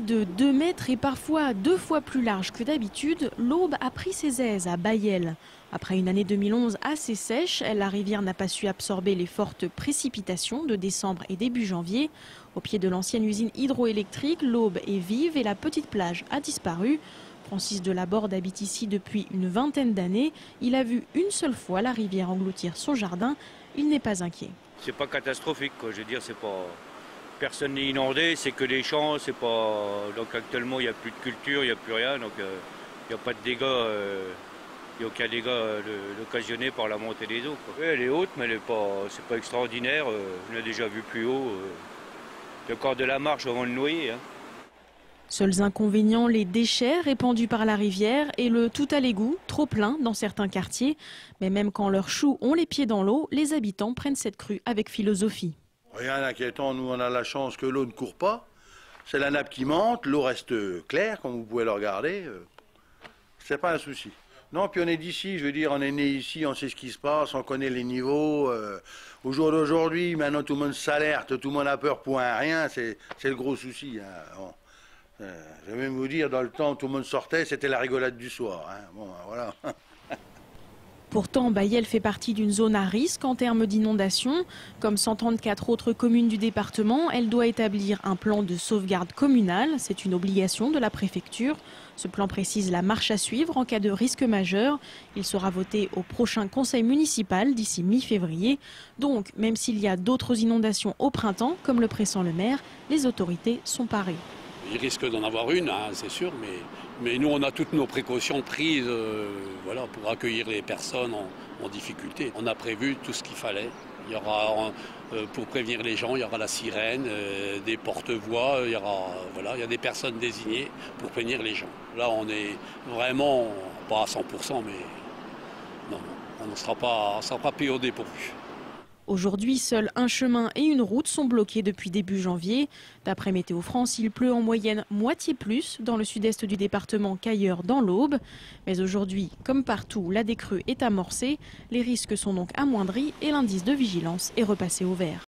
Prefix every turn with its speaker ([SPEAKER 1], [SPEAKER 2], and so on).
[SPEAKER 1] de 2 mètres et parfois 2 fois plus large que d'habitude, l'Aube a pris ses aises à Baillel. Après une année 2011 assez sèche, la rivière n'a pas su absorber les fortes précipitations de décembre et début janvier. Au pied de l'ancienne usine hydroélectrique, l'Aube est vive et la petite plage a disparu. Francis Delaborde habite ici depuis une vingtaine d'années. Il a vu une seule fois la rivière engloutir son jardin. Il n'est pas inquiet.
[SPEAKER 2] C'est pas catastrophique, quoi. Je veux dire, c'est pas... Personne n'est inondé, c'est que des champs, c'est pas... Donc actuellement, il n'y a plus de culture, il n'y a plus rien, donc il n'y a pas de dégâts, il n'y a aucun dégât occasionné par la montée des eaux, quoi. Oui, elle est haute, mais c'est pas extraordinaire, on a déjà vu plus haut. Il y a encore de la marche avant de noyer, hein.
[SPEAKER 1] Seuls inconvénients, les déchets répandus par la rivière et le tout à l'égout, trop plein dans certains quartiers. Mais même quand leurs choux ont les pieds dans l'eau, les habitants prennent cette crue avec philosophie.
[SPEAKER 3] Rien d'inquiétant, nous on a la chance que l'eau ne court pas. C'est la nappe qui monte, l'eau reste claire, comme vous pouvez le regarder. C'est pas un souci. Non, puis on est d'ici, je veux dire, on est né ici, on sait ce qui se passe, on connaît les niveaux. Au jour d'aujourd'hui, maintenant tout le monde s'alerte, tout le monde a peur pour un rien, c'est le gros souci, hein. Bon. Je vais même vous dire, dans le temps où tout le monde sortait, c'était la rigolade du soir, hein. Bon, voilà.
[SPEAKER 1] Pourtant, Baillel fait partie d'une zone à risque en termes d'inondation. Comme 134 autres communes du département, elle doit établir un plan de sauvegarde communal. C'est une obligation de la préfecture. Ce plan précise la marche à suivre en cas de risque majeur. Il sera voté au prochain conseil municipal d'ici mi-février. Donc, même s'il y a d'autres inondations au printemps, comme le pressent le maire, les autorités sont parées.
[SPEAKER 4] Il risque d'en avoir une, hein, c'est sûr, mais nous on a toutes nos précautions prises voilà, pour accueillir les personnes en difficulté. On a prévu tout ce qu'il fallait. Il y aura, pour prévenir les gens, il y aura la sirène, des porte-voix, il y a des personnes désignées pour prévenir les gens. Là on est vraiment, pas à 100%, mais non, on ne sera pas pris au dépourvu.
[SPEAKER 1] Aujourd'hui, seuls un chemin et une route sont bloqués depuis début janvier. D'après Météo France, il pleut en moyenne moitié plus dans le sud-est du département qu'ailleurs dans l'Aube. Mais aujourd'hui, comme partout, la décrue est amorcée. Les risques sont donc amoindris et l'indice de vigilance est repassé au vert.